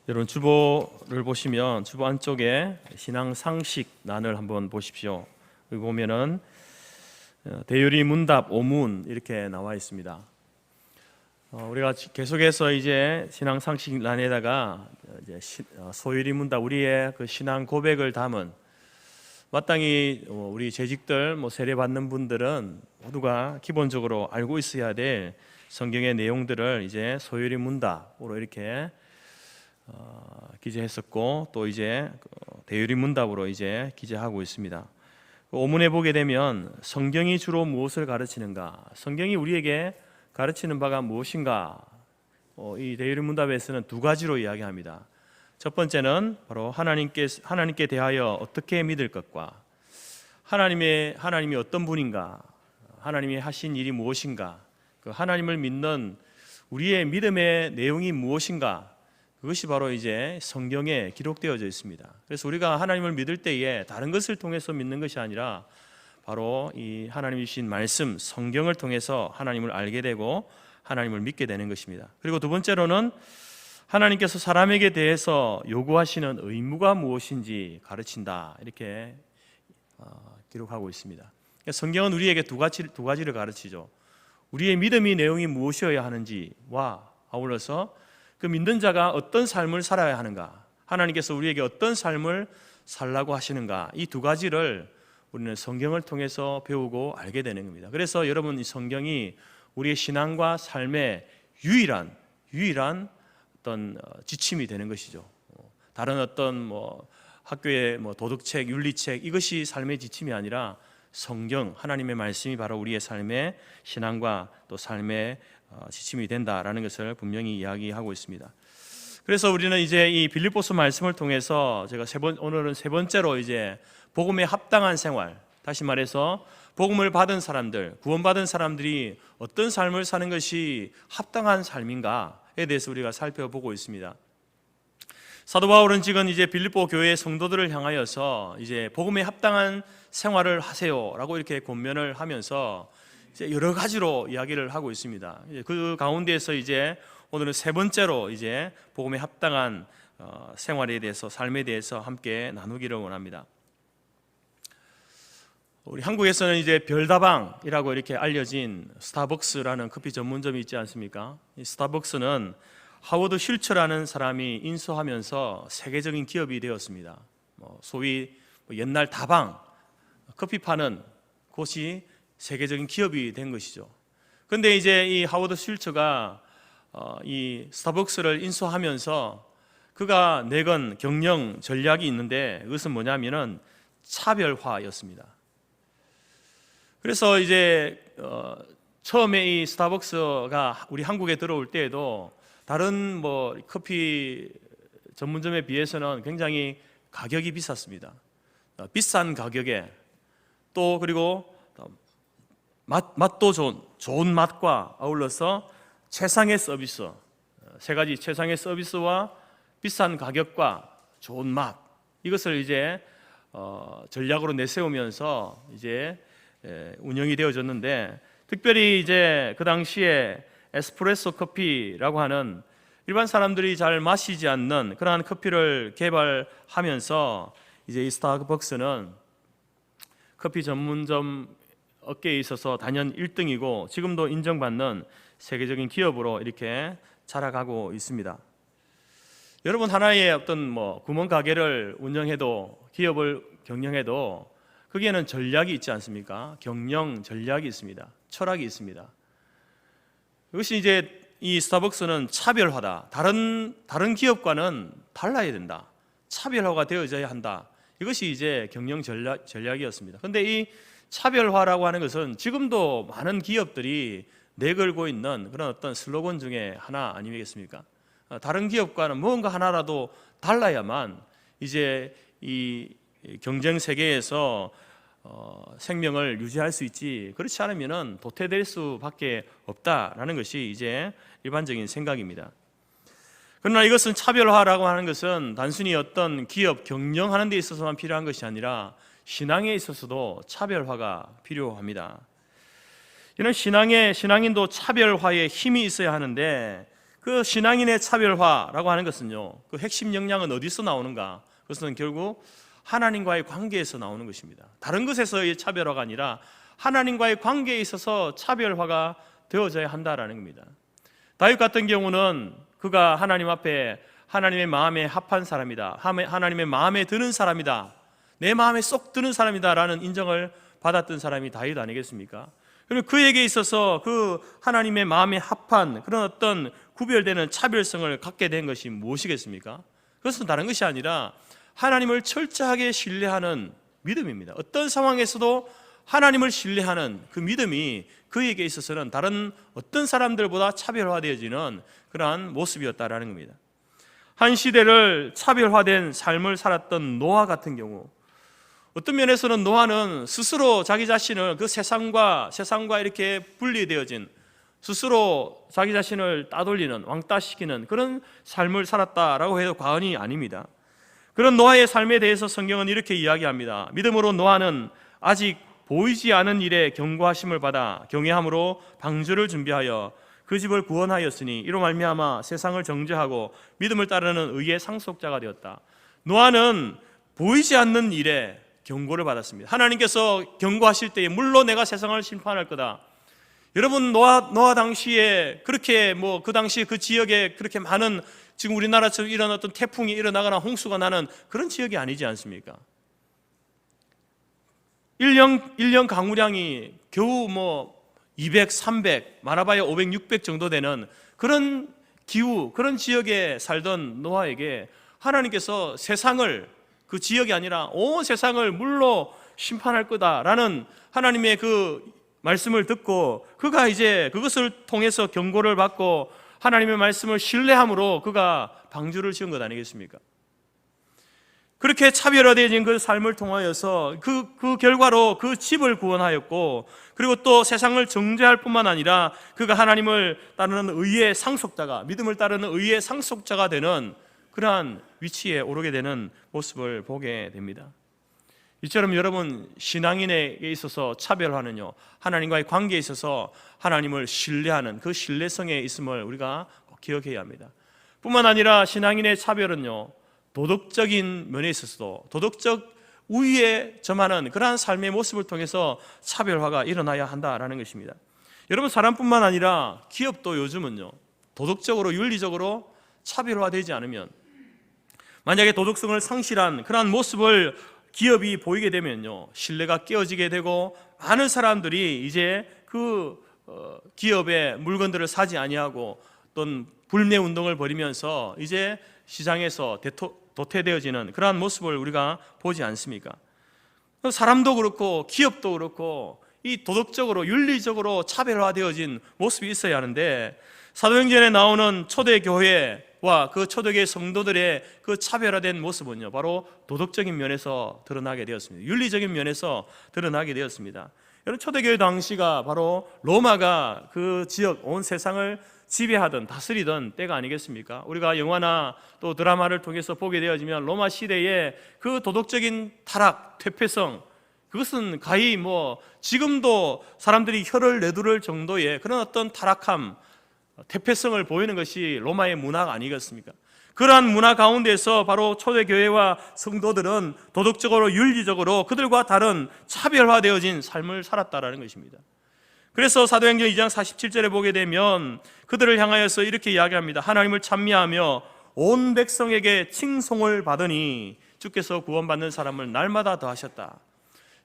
여러분 주보를 보시면 주보 안쪽에 신앙 상식란을 한번 보십시오. 여기 보면은 대유리 문답 5문 이렇게 나와 있습니다. 우리가 계속해서 이제 신앙 상식란에다가 이제 소유리 문답 우리의 그 신앙 고백을 담은 마땅히 우리 재직들 세례 받는 분들은 모두가 기본적으로 알고 있어야 될 성경의 내용들을 이제 소유리 문답으로 이렇게 기재했었고 또 이제 대유리 문답으로 이제 기재하고 있습니다. 오문에 보게 되면 성경이 주로 무엇을 가르치는가, 성경이 우리에게 가르치는 바가 무엇인가, 이 대유리 문답에서는 두 가지로 이야기합니다. 첫 번째는 바로 하나님께 대하여 어떻게 믿을 것과 하나님이 어떤 분인가, 하나님이 하신 일이 무엇인가, 그 하나님을 믿는 우리의 믿음의 내용이 무엇인가, 그것이 바로 이제 성경에 기록되어져 있습니다. 그래서 우리가 하나님을 믿을 때에 다른 것을 통해서 믿는 것이 아니라 바로 이 하나님이 주신 말씀 성경을 통해서 하나님을 알게 되고 하나님을 믿게 되는 것입니다. 그리고 두 번째로는 하나님께서 사람에게 대해서 요구하시는 의무가 무엇인지 가르친다, 이렇게 기록하고 있습니다. 그러니까 성경은 우리에게 두 가지를 가르치죠. 우리의 믿음의 내용이 무엇이어야 하는지와 아울러서 그 믿는 자가 어떤 삶을 살아야 하는가, 하나님께서 우리에게 어떤 삶을 살라고 하시는가, 이 두 가지를 우리는 성경을 통해서 배우고 알게 되는 겁니다. 그래서 여러분, 이 성경이 우리의 신앙과 삶의 유일한 어떤 지침이 되는 것이죠. 다른 어떤 학교의 도덕책, 윤리책, 이것이 삶의 지침이 아니라 성경, 하나님의 말씀이 바로 우리의 삶의 신앙과 또 삶의 지침이 된다라는 것을 분명히 이야기하고 있습니다. 그래서 우리는 이제 이 빌립보서 말씀을 통해서 제가 오늘은 세 번째로 이제 복음에 합당한 생활, 다시 말해서 복음을 받은 사람들, 구원받은 사람들이 어떤 삶을 사는 것이 합당한 삶인가에 대해서 우리가 살펴보고 있습니다. 사도 바울은 지금 이제 빌립보 교회 성도들을 향하여서 이제 복음에 합당한 생활을 하세요라고 이렇게 권면을 하면서 이제 여러 가지로 이야기를 하고 있습니다. 그 가운데에서 이제 오늘은 세 번째로 이제 복음에 합당한 생활에 대해서, 삶에 대해서 함께 나누기를 원합니다. 우리 한국에서는 이제 별다방이라고 이렇게 알려진 스타벅스라는 커피 전문점이 있지 않습니까? 이 스타벅스는 하워드 슐처라는 사람이 인수하면서 세계적인 기업이 되었습니다. 소위 옛날 다방, 커피 파는 곳이 세계적인 기업이 된 것이죠. 그런데 이제 이 하워드 슐처가 이 스타벅스를 인수하면서 그가 내건 경영 전략이 있는데, 그것은 뭐냐면은 차별화였습니다. 그래서 이제 처음에 이 스타벅스가 우리 한국에 들어올 때에도 다른 커피 전문점에 비해서는 굉장히 가격이 비쌌습니다. 비싼 가격에 또 그리고 맛도 좋은 맛과 아울러서 최상의 서비스, 세 가지 최상의 서비스와 비싼 가격과 좋은 맛, 이것을 이제 전략으로 내세우면서 이제 운영이 되어졌는데, 특별히 이제 그 당시에 에스프레소 커피라고 하는 일반 사람들이 잘 마시지 않는 그러한 커피를 개발하면서 이제 이 스타벅스는 커피 전문점 업계에 있어서 단연 1등이고 지금도 인정받는 세계적인 기업으로 이렇게 자라가고 있습니다. 여러분, 하나의 어떤 구멍 가게를 운영해도, 기업을 경영해도 거기에는 전략이 있지 않습니까? 경영 전략이 있습니다. 철학이 있습니다. 이것이 이제 이 스타벅스는 차별화다. 다른 기업과는 달라야 된다. 차별화가 되어져야 한다. 이것이 이제 경영 전략이었습니다. 그런데 이 차별화라고 하는 것은 지금도 많은 기업들이 내걸고 있는 그런 어떤 슬로건 중에 하나 아니겠습니까? 다른 기업과는 뭔가 하나라도 달라야만 이제 이 경쟁 세계에서 생명을 유지할 수 있지, 그렇지 않으면 도태될 수밖에 없다라는 것이 이제 일반적인 생각입니다. 그러나 이것은, 차별화라고 하는 것은 단순히 어떤 기업 경영하는 데 있어서만 필요한 것이 아니라 신앙에 있어서도 차별화가 필요합니다. 이런 신앙인도 차별화에 힘이 있어야 하는데, 그 신앙인의 차별화라고 하는 것은요, 그 핵심 역량은 어디서 나오는가? 그것은 결국 하나님과의 관계에서 나오는 것입니다. 다른 것에서의 차별화가 아니라 하나님과의 관계에 있어서 차별화가 되어져야 한다라는 겁니다. 다윗 같은 경우는 그가 하나님 앞에 하나님의 마음에 합한 사람이다, 하나님의 마음에 드는 사람이다, 내 마음에 쏙 드는 사람이다 라는 인정을 받았던 사람이 다윗 아니겠습니까? 그리고 그에게 있어서 그 하나님의 마음에 합한 그런 어떤 구별되는 차별성을 갖게 된 것이 무엇이겠습니까? 그것은 다른 것이 아니라 하나님을 철저하게 신뢰하는 믿음입니다. 어떤 상황에서도 하나님을 신뢰하는 그 믿음이 그에게 있어서는 다른 어떤 사람들보다 차별화되어지는 그러한 모습이었다라는 겁니다. 한 시대를 차별화된 삶을 살았던 노아 같은 경우, 어떤 면에서는 노아는 스스로 자기 자신을 그 세상과 이렇게 분리되어진, 스스로 자기 자신을 따돌리는, 왕따시키는 그런 삶을 살았다라고 해도 과언이 아닙니다. 그런 노아의 삶에 대해서 성경은 이렇게 이야기합니다. 믿음으로 노아는 아직 보이지 않은 일에 경고하심을 받아 경외함으로 방주를 준비하여 그 집을 구원하였으니 이로 말미암아 세상을 정죄하고 믿음을 따르는 의의 상속자가 되었다. 노아는 보이지 않는 일에 경고를 받았습니다. 하나님께서 경고하실 때에 물론 내가 세상을 심판할 거다. 여러분, 노아 당시에 그렇게 그 당시 그 지역에 그렇게 많은, 지금 우리나라처럼 이런 어떤 태풍이 일어나거나 홍수가 나는 그런 지역이 아니지 않습니까? 1년 강우량이 겨우 200, 300, 많아봐야 500, 600 정도 되는 그런 기후, 그런 지역에 살던 노아에게 하나님께서 세상을, 그 지역이 아니라 온 세상을 물로 심판할 거다라는 하나님의 그 말씀을 듣고 그가 이제 그것을 통해서 경고를 받고 하나님의 말씀을 신뢰함으로 그가 방주를 지은 것 아니겠습니까? 그렇게 차별화되어진 그 삶을 통하여서 그 결과로 그 집을 구원하였고, 그리고 또 세상을 정죄할 뿐만 아니라 그가 하나님을 따르는 의의 상속자가, 믿음을 따르는 의의 상속자가 되는 그러한 위치에 오르게 되는 모습을 보게 됩니다. 이처럼 여러분, 신앙인에게 있어서 차별화는요, 하나님과의 관계에 있어서 하나님을 신뢰하는 그 신뢰성에 있음을 우리가 꼭 기억해야 합니다. 뿐만 아니라 신앙인의 차별은요, 도덕적인 면에 있어서도 도덕적 우위에 점하는 그러한 삶의 모습을 통해서 차별화가 일어나야 한다라는 것입니다. 여러분, 사람뿐만 아니라 기업도 요즘은요, 도덕적으로 윤리적으로 차별화되지 않으면, 만약에 도덕성을 상실한 그러한 모습을 기업이 보이게 되면요, 신뢰가 깨어지게 되고 많은 사람들이 이제 그 기업의 물건들을 사지 아니하고 어떤 불매 운동을 벌이면서 이제 시장에서 도태되어지는 그러한 모습을 우리가 보지 않습니까? 사람도 그렇고 기업도 그렇고 이 도덕적으로 윤리적으로 차별화되어진 모습이 있어야 하는데, 사도행전에 나오는 초대교회와 그 초대교회 성도들의 그 차별화된 모습은요, 바로 도덕적인 면에서 드러나게 되었습니다. 윤리적인 면에서 드러나게 되었습니다. 여러분, 초대교회 당시가 바로 로마가 그 지역 온 세상을 지배하던, 다스리던 때가 아니겠습니까? 우리가 영화나 또 드라마를 통해서 보게 되어지면 로마 시대의 그 도덕적인 타락, 퇴폐성, 그것은 가히 지금도 사람들이 혀를 내두를 정도의 그런 어떤 타락함, 퇴폐성을 보이는 것이 로마의 문화가 아니겠습니까? 그러한 문화 가운데서 바로 초대교회와 성도들은 도덕적으로, 윤리적으로 그들과 다른 차별화되어진 삶을 살았다라는 것입니다. 그래서 사도행전 2장 47절에 보게 되면 그들을 향하여서 이렇게 이야기합니다. 하나님을 찬미하며 온 백성에게 칭송을 받으니 주께서 구원받는 사람을 날마다 더하셨다.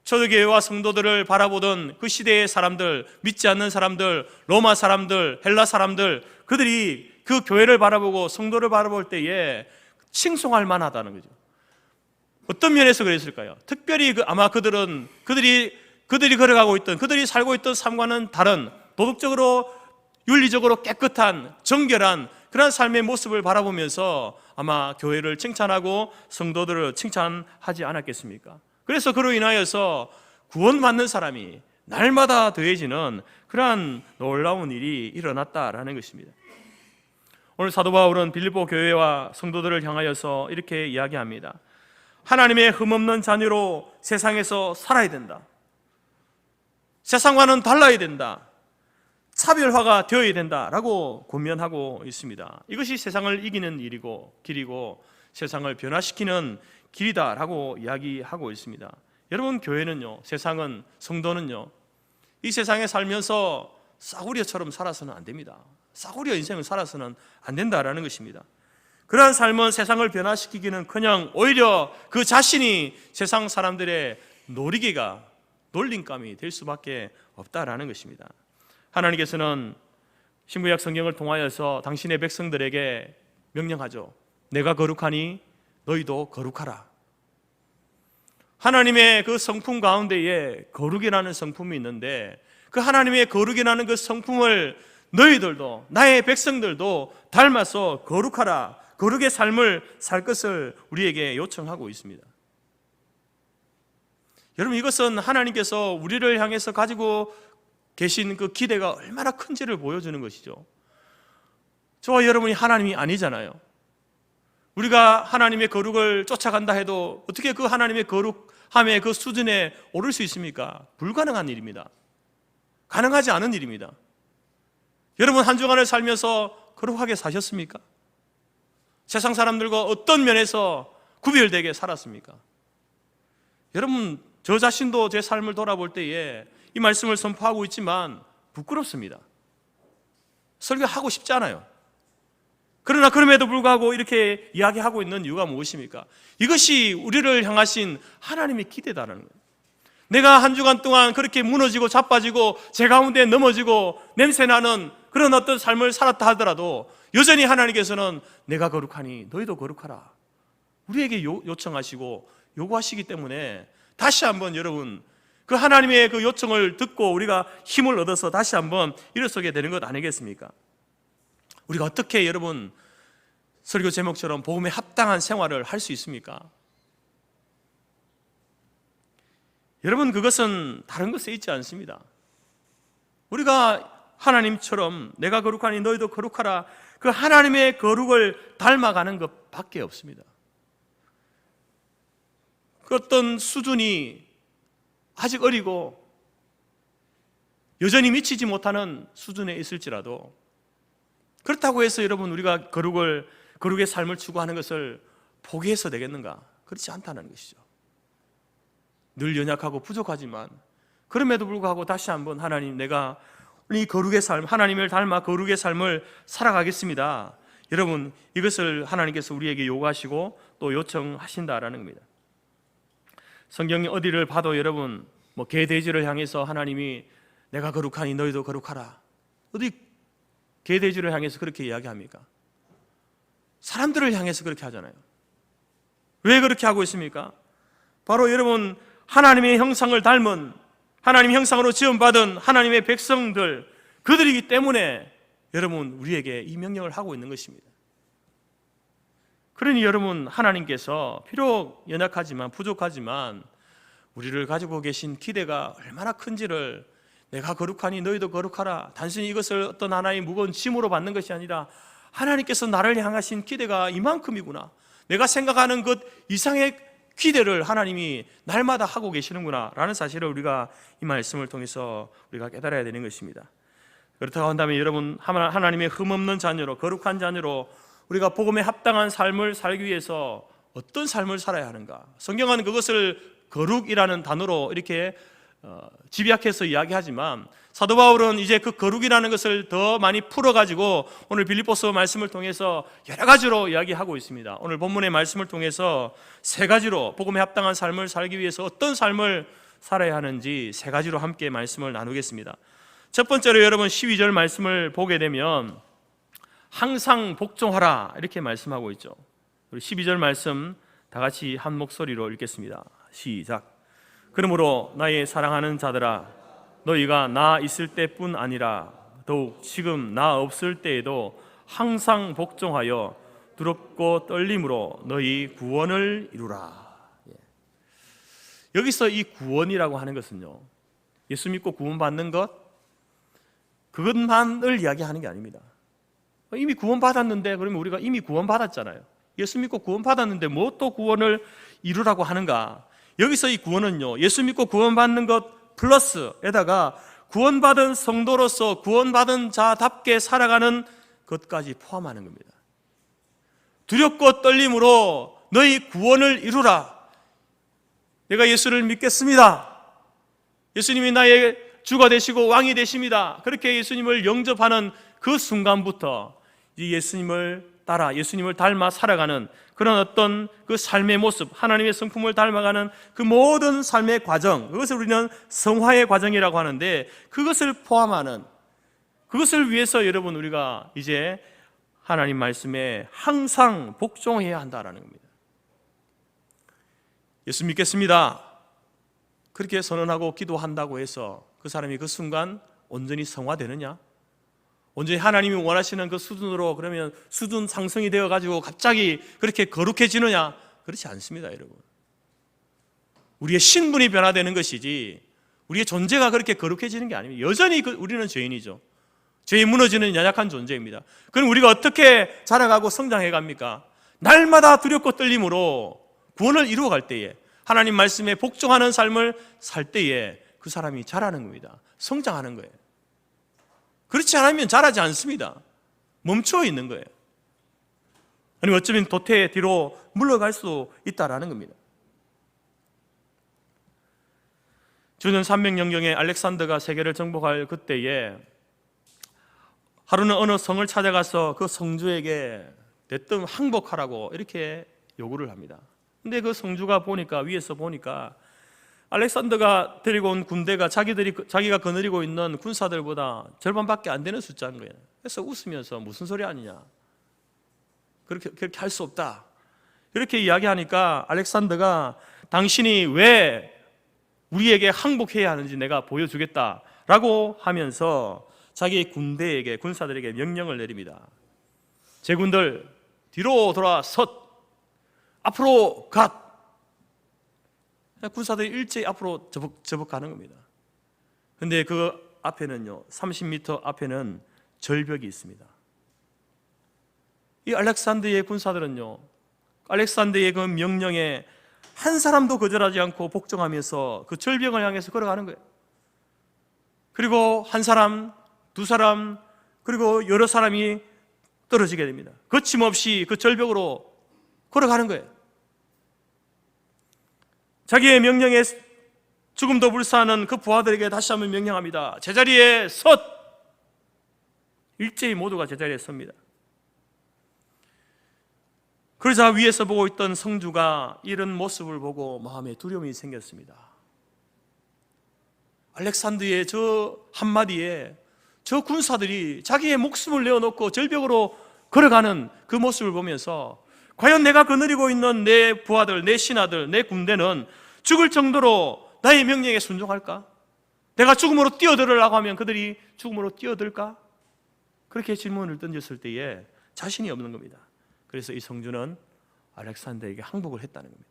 초대교회와 성도들을 바라보던 그 시대의 사람들, 믿지 않는 사람들, 로마 사람들, 헬라 사람들, 그들이 그 교회를 바라보고 성도를 바라볼 때에 칭송할 만하다는 거죠. 어떤 면에서 그랬을까요? 특별히 아마 그들이 걸어가고 있던, 그들이 살고 있던 삶과는 다른 도덕적으로, 윤리적으로 깨끗한, 정결한 그런 삶의 모습을 바라보면서 아마 교회를 칭찬하고 성도들을 칭찬하지 않았겠습니까? 그래서 그로 인하여서 구원받는 사람이 날마다 더해지는 그러한 놀라운 일이 일어났다라는 것입니다. 오늘 사도 바울은 빌립보 교회와 성도들을 향하여서 이렇게 이야기합니다. 하나님의 흠없는 자녀로 세상에서 살아야 된다. 세상과는 달라야 된다. 차별화가 되어야 된다라고 권면하고 있습니다. 이것이 세상을 이기는 길이고 세상을 변화시키는 길이다라고 이야기하고 있습니다. 여러분, 교회는요, 세상은, 성도는요, 이 세상에 살면서 싸구려처럼 살아서는 안 됩니다. 싸구려 인생을 살아서는 안 된다라는 것입니다. 그러한 삶은 세상을 변화시키기는커녕 오히려 그 자신이 세상 사람들의 놀이개가, 놀림감이 될 수밖에 없다라는 것입니다. 하나님께서는 신구약 성경을 통하여서 당신의 백성들에게 명령하죠. 내가 거룩하니 너희도 거룩하라. 하나님의 그 성품 가운데에 거룩이라는 성품이 있는데, 그 하나님의 거룩이라는 그 성품을 너희들도, 나의 백성들도 닮아서 거룩하라, 거룩의 삶을 살 것을 우리에게 요청하고 있습니다. 여러분, 이것은 하나님께서 우리를 향해서 가지고 계신 그 기대가 얼마나 큰지를 보여주는 것이죠. 저와 여러분이 하나님이 아니잖아요. 우리가 하나님의 거룩을 쫓아간다 해도 어떻게 그 하나님의 거룩함의 그 수준에 오를 수 있습니까? 불가능한 일입니다. 가능하지 않은 일입니다. 여러분, 한 주간을 살면서 거룩하게 사셨습니까? 세상 사람들과 어떤 면에서 구별되게 살았습니까? 여러분, 저 자신도 제 삶을 돌아볼 때에 이 말씀을 선포하고 있지만 부끄럽습니다. 설교하고 싶지 않아요. 그러나 그럼에도 불구하고 이렇게 이야기하고 있는 이유가 무엇입니까? 이것이 우리를 향하신 하나님의 기대다라는 거예요. 내가 한 주간 동안 그렇게 무너지고 자빠지고 제 가운데 넘어지고 냄새나는 그런 어떤 삶을 살았다 하더라도 여전히 하나님께서는 내가 거룩하니 너희도 거룩하라, 우리에게 요청하시고 요구하시기 때문에 다시 한번 여러분, 그 하나님의 그 요청을 듣고 우리가 힘을 얻어서 다시 한번 일어서게 되는 것 아니겠습니까? 우리가 어떻게 여러분 설교 제목처럼 복음에 합당한 생활을 할 수 있습니까? 여러분, 그것은 다른 것에 있지 않습니다. 우리가 하나님처럼 내가 거룩하니 너희도 거룩하라, 그 하나님의 거룩을 닮아가는 것밖에 없습니다. 그 어떤 수준이 아직 어리고 여전히 미치지 못하는 수준에 있을지라도, 그렇다고 해서 여러분 우리가 거룩의 삶을 추구하는 것을 포기해서 되겠는가? 그렇지 않다는 것이죠. 늘 연약하고 부족하지만 그럼에도 불구하고 다시 한번 하나님, 내가 이 거룩의 삶, 하나님을 닮아 거룩의 삶을 살아가겠습니다. 여러분, 이것을 하나님께서 우리에게 요구하시고 또 요청하신다라는 겁니다. 성경 어디를 봐도 여러분, 개돼지를 향해서 하나님이 내가 거룩하니 너희도 거룩하라, 어디 개돼지를 향해서 그렇게 이야기합니까? 사람들을 향해서 그렇게 하잖아요. 왜 그렇게 하고 있습니까? 바로 여러분, 하나님의 형상을 닮은, 하나님의 형상으로 지음받은 하나님의 백성들, 그들이기 때문에 여러분 우리에게 이 명령을 하고 있는 것입니다. 그러니 여러분, 하나님께서 비록 연약하지만 부족하지만 우리를 가지고 계신 기대가 얼마나 큰지를, 내가 거룩하니 너희도 거룩하라, 단순히 이것을 어떤 하나의 무거운 짐으로 받는 것이 아니라 하나님께서 나를 향하신 기대가 이만큼이구나, 내가 생각하는 것 이상의 기대를 하나님이 날마다 하고 계시는구나 라는 사실을 우리가 이 말씀을 통해서 우리가 깨달아야 되는 것입니다. 그렇다고 한다면 여러분, 하나님의 흠없는 자녀로, 거룩한 자녀로 우리가 복음에 합당한 삶을 살기 위해서 어떤 삶을 살아야 하는가? 성경은 그것을 거룩이라는 단어로 이렇게 집약해서 이야기하지만, 사도 바울은 이제 그 거룩이라는 것을 더 많이 풀어가지고 오늘 빌립보서 말씀을 통해서 여러 가지로 이야기하고 있습니다. 오늘 본문의 말씀을 통해서 세 가지로 복음에 합당한 삶을 살기 위해서 어떤 삶을 살아야 하는지 세 가지로 함께 말씀을 나누겠습니다. 첫 번째로 여러분 12절 말씀을 보게 되면 항상 복종하라 이렇게 말씀하고 있죠. 우리 12절 말씀 다 같이 한 목소리로 읽겠습니다. 시작. 그러므로 나의 사랑하는 자들아, 너희가 나 있을 때뿐 아니라 더욱 지금 나 없을 때에도 항상 복종하여 두렵고 떨림으로 너희 구원을 이루라. 여기서 이 구원이라고 하는 것은요, 예수 믿고 구원받는 것, 그것만을 이야기하는 게 아닙니다. 이미 구원받았는데, 그러면 우리가 이미 구원받았잖아요. 예수 믿고 구원받았는데 뭐 또 구원을 이루라고 하는가? 여기서 이 구원은요, 예수 믿고 구원받는 것 플러스에다가 구원받은 성도로서 구원받은 자답게 살아가는 것까지 포함하는 겁니다. 두렵고 떨림으로 너희 구원을 이루라. 내가 예수를 믿겠습니다. 예수님이 나의 주가 되시고 왕이 되십니다. 그렇게 예수님을 영접하는 그 순간부터 예수님을 따라 예수님을 닮아 살아가는 그런 어떤 그 삶의 모습, 하나님의 성품을 닮아가는 그 모든 삶의 과정, 그것을 우리는 성화의 과정이라고 하는데, 그것을 포함하는, 그것을 위해서 여러분 우리가 이제 하나님 말씀에 항상 복종해야 한다라는 겁니다. 예수 믿겠습니다. 그렇게 선언하고 기도한다고 해서 그 사람이 그 순간 온전히 성화되느냐? 온전히 하나님이 원하시는 그 수준으로 그러면 수준 상승이 되어가지고 갑자기 그렇게 거룩해지느냐? 그렇지 않습니다, 여러분. 우리의 신분이 변화되는 것이지 우리의 존재가 그렇게 거룩해지는 게 아닙니다. 여전히 우리는 죄인이죠. 죄에 무너지는 연약한 존재입니다. 그럼 우리가 어떻게 자라가고 성장해 갑니까? 날마다 두렵고 떨림으로 구원을 이루어갈 때에, 하나님 말씀에 복종하는 삶을 살 때에 그 사람이 자라는 겁니다. 성장하는 거예요. 그렇지 않으면 자라지 않습니다. 멈춰 있는 거예요. 아니면 어쩌면 도태 뒤로 물러갈 수 있다라는 겁니다. 주는 300년경에 알렉산더가 세계를 정복할 그때에 하루는 어느 성을 찾아가서 그 성주에게 대뜸 항복하라고 이렇게 요구를 합니다. 근데 그 성주가 보니까, 위에서 보니까 알렉산더가 데리고 온 군대가 자기가 거느리고 있는 군사들보다 절반밖에 안 되는 숫자인 거예요. 그래서 웃으면서 무슨 소리 아니냐, 그렇게 할 수 없다, 이렇게 이야기하니까 알렉산더가 당신이 왜 우리에게 항복해야 하는지 내가 보여주겠다라고 하면서 자기 군대에게, 군사들에게 명령을 내립니다. 제군들 뒤로 돌아 섰, 앞으로 갓. 군사들이 일제히 앞으로 저벅가는 겁니다. 그런데 그 앞에는요, 30m 앞에는 절벽이 있습니다. 이 알렉산더의 군사들은요, 알렉산더의 그 명령에 한 사람도 거절하지 않고 복종하면서 그 절벽을 향해서 걸어가는 거예요. 그리고 한 사람, 두 사람, 그리고 여러 사람이 떨어지게 됩니다. 거침없이 그 절벽으로 걸어가는 거예요. 자기의 명령에 죽음도 불사하는 그 부하들에게 다시 한번 명령합니다. 제자리에 섰! 일제히 모두가 제자리에 섭니다. 그러자 위에서 보고 있던 성주가 이런 모습을 보고 마음에 두려움이 생겼습니다. 알렉산더의 저 한마디에 저 군사들이 자기의 목숨을 내어놓고 절벽으로 걸어가는 그 모습을 보면서 과연 내가 거느리고 있는 내 부하들, 내 신하들, 내 군대는 죽을 정도로 나의 명령에 순종할까? 내가 죽음으로 뛰어들으려고 하면 그들이 죽음으로 뛰어들까? 그렇게 질문을 던졌을 때에 자신이 없는 겁니다. 그래서 이 성주는 알렉산더에게 항복을 했다는 겁니다.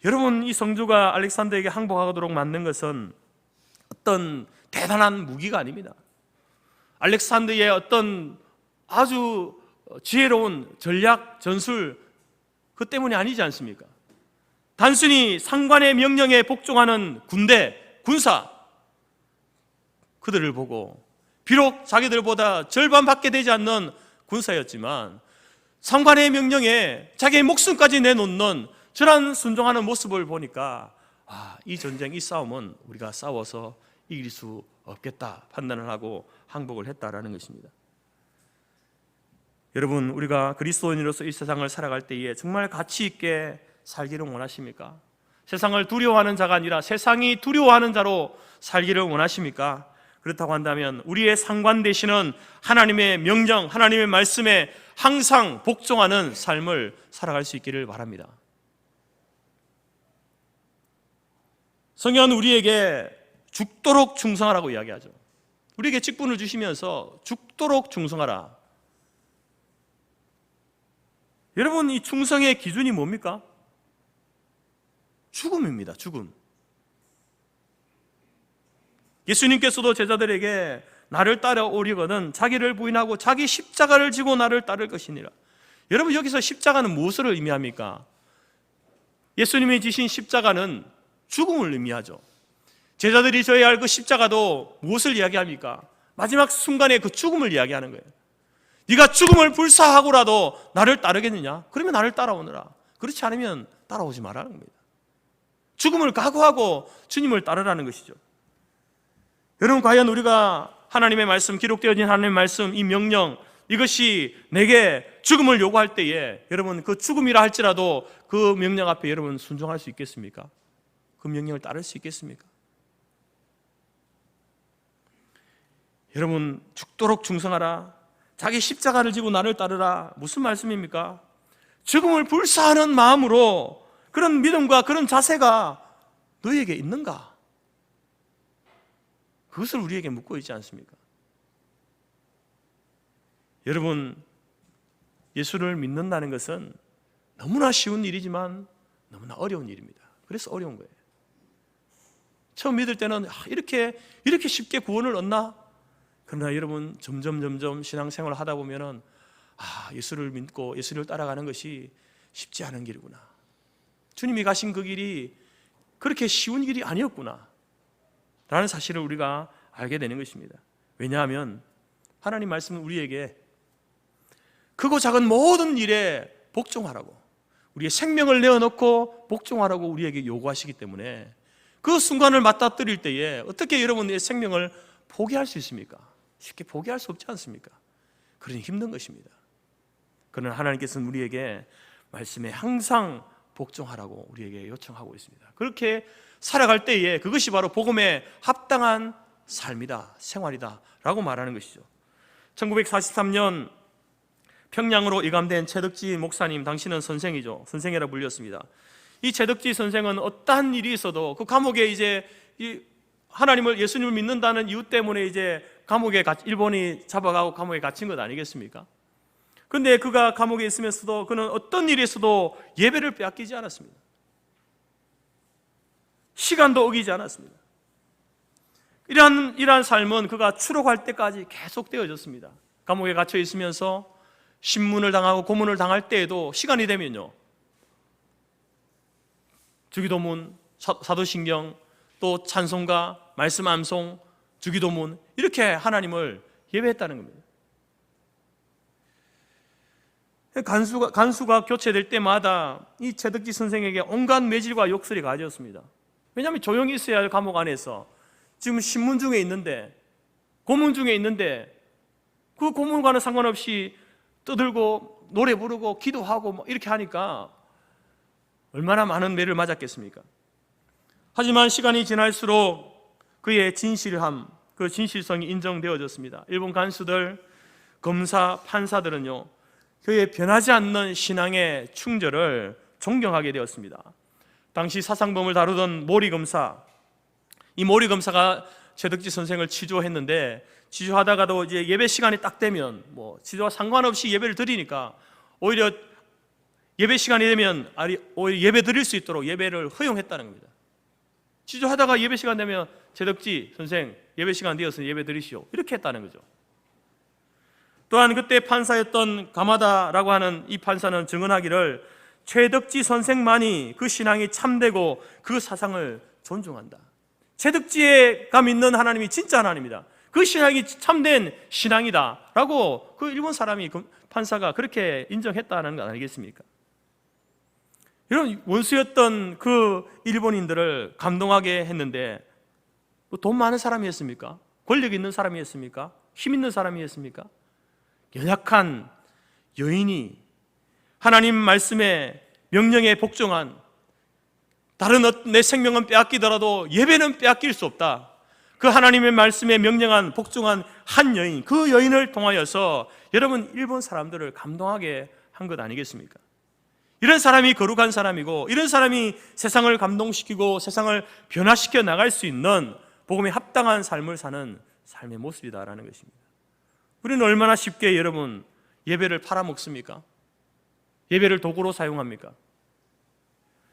여러분, 이 성주가 알렉산더에게 항복하도록 만든 것은 어떤 대단한 무기가 아닙니다. 알렉산더의 어떤 아주 지혜로운 전략, 전술, 그 때문이 아니지 않습니까? 단순히 상관의 명령에 복종하는 군대, 군사, 그들을 보고 비록 자기들보다 절반밖에 되지 않는 군사였지만 상관의 명령에 자기의 목숨까지 내놓는 저런 순종하는 모습을 보니까 이 전쟁, 이 싸움은 우리가 싸워서 이길 수 없겠다 판단을 하고 항복을 했다라는 것입니다. 여러분, 우리가 그리스도인으로서 이 세상을 살아갈 때에 정말 가치 있게 살기를 원하십니까? 세상을 두려워하는 자가 아니라 세상이 두려워하는 자로 살기를 원하십니까? 그렇다고 한다면 우리의 상관 되시는 하나님의 명령, 하나님의 말씀에 항상 복종하는 삶을 살아갈 수 있기를 바랍니다. 성경은 우리에게 죽도록 충성하라고 이야기하죠. 우리에게 직분을 주시면서 죽도록 충성하라. 여러분, 이 충성의 기준이 뭡니까? 죽음입니다. 죽음. 예수님께서도 제자들에게 나를 따라오려거든 자기를 부인하고 자기 십자가를 지고 나를 따를 것이니라. 여러분, 여기서 십자가는 무엇을 의미합니까? 예수님이 지신 십자가는 죽음을 의미하죠. 제자들이 져야 할 그 십자가도 무엇을 이야기합니까? 마지막 순간에 그 죽음을 이야기하는 거예요. 네가 죽음을 불사하고라도 나를 따르겠느냐? 그러면 나를 따라오너라. 그렇지 않으면 따라오지 말라는 겁니다. 죽음을 각오하고 주님을 따르라는 것이죠. 여러분, 과연 우리가 하나님의 말씀, 기록되어진 하나님의 말씀, 이 명령, 이것이 내게 죽음을 요구할 때에 여러분 그 죽음이라 할지라도 그 명령 앞에 여러분 순종할 수 있겠습니까? 그 명령을 따를 수 있겠습니까? 여러분, 죽도록 충성하라, 자기 십자가를 지고 나를 따르라, 무슨 말씀입니까? 죽음을 불사하는 마음으로 그런 믿음과 그런 자세가 너희에게 있는가? 그것을 우리에게 묻고 있지 않습니까? 여러분, 예수를 믿는다는 것은 너무나 쉬운 일이지만 너무나 어려운 일입니다. 그래서 어려운 거예요. 처음 믿을 때는 이렇게 쉽게 구원을 얻나? 그러나 여러분, 점점 신앙생활을 하다 보면은 예수를 믿고 예수를 따라가는 것이 쉽지 않은 길이구나. 주님이 가신 그 길이 그렇게 쉬운 길이 아니었구나 라는 사실을 우리가 알게 되는 것입니다. 왜냐하면 하나님 말씀은 우리에게 크고 작은 모든 일에 복종하라고, 우리의 생명을 내어놓고 복종하라고 우리에게 요구하시기 때문에 그 순간을 맞닥뜨릴 때에 어떻게 여러분의 생명을 포기할 수 있습니까? 쉽게 포기할 수 없지 않습니까? 그러니 힘든 것입니다. 그러나 하나님께서는 우리에게 말씀에 항상 복종하라고 우리에게 요청하고 있습니다. 그렇게 살아갈 때에 그것이 바로 복음에 합당한 삶이다, 생활이다 라고 말하는 것이죠. 1943년 평양으로 이감된 최덕지 목사님, 당시는 선생이죠. 선생이라 불렸습니다. 이 최덕지 선생은 어떠한 일이 있어도 그 감옥에 이제 하나님을, 예수님을 믿는다는 이유 때문에 이제 감옥에 일본이 잡아가고 감옥에 갇힌 것 아니겠습니까? 그런데 그가 감옥에 있으면서도 그는 어떤 일이 있어도 예배를 빼앗기지 않았습니다. 시간도 어기지 않았습니다. 이러한 삶은 그가 추록할 때까지 계속 되어졌습니다. 감옥에 갇혀 있으면서 신문을 당하고 고문을 당할 때에도 시간이 되면요, 주기도문, 사도신경, 또 찬송가, 말씀 암송, 주기도문, 이렇게 하나님을 예배했다는 겁니다. 간수가 교체될 때마다 이 최덕지 선생에게 온갖 매질과 욕설이 가해졌습니다. 왜냐하면 조용히 있어야 할 감옥 안에서 지금 신문 중에 있는데, 고문 중에 있는데, 그 고문과는 상관없이 떠들고 노래 부르고 기도하고 이렇게 하니까 얼마나 많은 매를 맞았겠습니까? 하지만 시간이 지날수록 그의 진실함, 그 진실성이 인정되어졌습니다. 일본 간수들, 검사, 판사들은요, 그의 변하지 않는 신앙의 충절을 존경하게 되었습니다. 당시 사상범을 다루던 모리 검사, 이 모리 검사가 최덕지 선생을 치조했는데, 치조하다가도 이제 예배 시간이 딱 되면 치조와 상관없이 예배를 드리니까 오히려 예배 시간이 되면 오히려 예배 드릴 수 있도록 예배를 허용했다는 겁니다. 치조하다가 예배 시간 되면 최덕지 선생 예배 시간 되었으니 예배 드리시오, 이렇게 했다는 거죠. 또한 그때 판사였던 가마다라고 하는 이 판사는 증언하기를 최덕지 선생만이 그 신앙이 참되고 그 사상을 존중한다. 최덕지가 믿는 하나님이 진짜 하나님이다, 그 신앙이 참된 신앙이다 라고 그 일본 사람이, 판사가 그렇게 인정했다는 거 아니겠습니까? 이런 원수였던 그 일본인들을 감동하게 했는데, 돈 많은 사람이었습니까? 권력 있는 사람이었습니까? 힘 있는 사람이었습니까? 연약한 여인이 하나님 말씀에 명령에 복종한, 다른 내 생명은 빼앗기더라도 예배는 빼앗길 수 없다, 그 하나님의 말씀에 명령한 복종한 한 여인, 그 여인을 통하여서 여러분 일본 사람들을 감동하게 한 것 아니겠습니까? 이런 사람이 거룩한 사람이고, 이런 사람이 세상을 감동시키고 세상을 변화시켜 나갈 수 있는 복음에 합당한 삶을 사는 삶의 모습이다라는 것입니다. 우리는 얼마나 쉽게 여러분 예배를 팔아먹습니까? 예배를 도구로 사용합니까?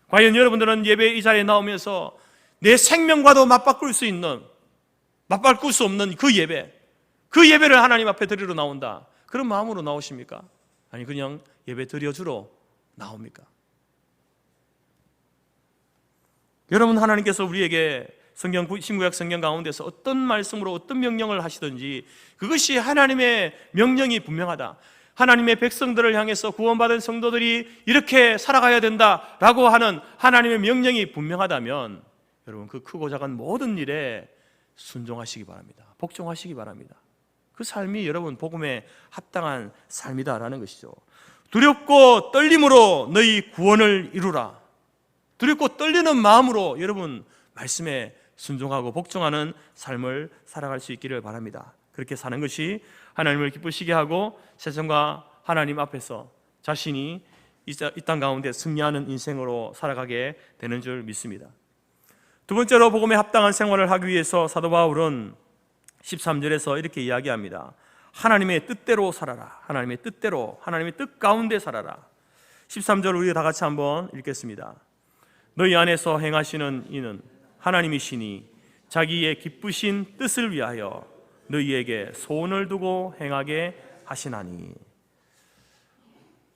과연 여러분들은 예배 이 자리에 나오면서 내 생명과도 맞바꿀 수 없는 그 예배를 하나님 앞에 드리러 나온다, 그런 마음으로 나오십니까? 아니 그냥 예배 드려주러 나옵니까? 여러분, 하나님께서 우리에게 신구약 성경 가운데서 어떤 말씀으로 어떤 명령을 하시든지 그것이 하나님의 명령이 분명하다. 하나님의 백성들을 향해서 구원받은 성도들이 이렇게 살아가야 된다라고 하는 하나님의 명령이 분명하다면 여러분 그 크고 작은 모든 일에 순종하시기 바랍니다. 복종하시기 바랍니다. 그 삶이 여러분 복음에 합당한 삶이다라는 것이죠. 두렵고 떨림으로 너희 구원을 이루라. 두렵고 떨리는 마음으로 여러분 말씀에 순종하고 복종하는 삶을 살아갈 수 있기를 바랍니다. 그렇게 사는 것이 하나님을 기쁘시게 하고 세상과 하나님 앞에서 자신이 이 땅 가운데 승리하는 인생으로 살아가게 되는 줄 믿습니다. 두 번째로 복음에 합당한 생활을 하기 위해서 사도 바울은 13절에서 이렇게 이야기합니다. 하나님의 뜻대로 살아라. 하나님의 뜻대로, 하나님의 뜻 가운데 살아라. 13절 우리 다 같이 한번 읽겠습니다. 너희 안에서 행하시는 이는 하나님이시니 자기의 기쁘신 뜻을 위하여 너희에게 소원을 두고 행하게 하시나니.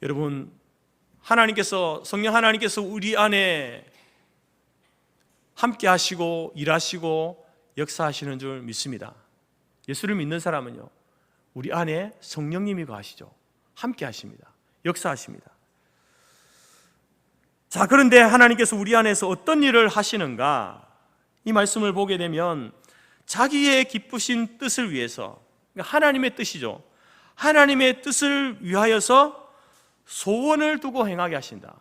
여러분, 하나님께서, 성령 하나님께서 우리 안에 함께 하시고 일하시고 역사하시는 줄 믿습니다. 예수를 믿는 사람은요, 우리 안에 성령님이 거하시죠. 함께 하십니다. 역사하십니다. 자, 그런데 하나님께서 우리 안에서 어떤 일을 하시는가? 이 말씀을 보게 되면 자기의 기쁘신 뜻을 위해서, 그러니까 하나님의 뜻이죠. 하나님의 뜻을 위하여서 소원을 두고 행하게 하신다.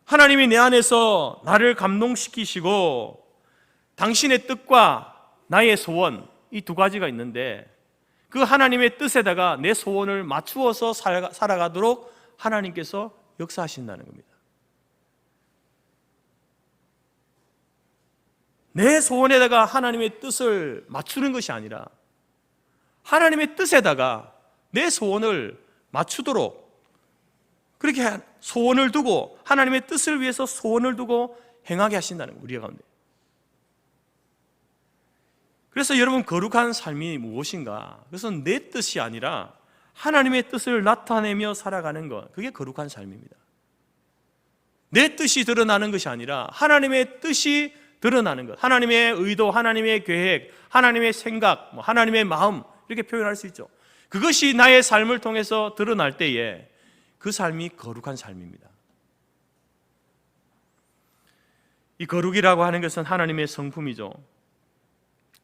하나님이 내 안에서 나를 감동시키시고 당신의 뜻과 나의 소원, 이 두 가지가 있는데 그 하나님의 뜻에다가 내 소원을 맞추어서 살아가도록 하나님께서 역사하신다는 겁니다. 내 소원에다가 하나님의 뜻을 맞추는 것이 아니라 하나님의 뜻에다가 내 소원을 맞추도록 그렇게 소원을 두고 하나님의 뜻을 위해서 소원을 두고 행하게 하신다는 거예요. 우리 가운데. 그래서 여러분 거룩한 삶이 무엇인가? 그것은 내 뜻이 아니라 하나님의 뜻을 나타내며 살아가는 것, 그게 거룩한 삶입니다. 내 뜻이 드러나는 것이 아니라 하나님의 뜻이 드러나는 것, 하나님의 의도, 하나님의 계획, 하나님의 생각, 하나님의 마음, 이렇게 표현할 수 있죠. 그것이 나의 삶을 통해서 드러날 때에 그 삶이 거룩한 삶입니다. 이 거룩이라고 하는 것은 하나님의 성품이죠.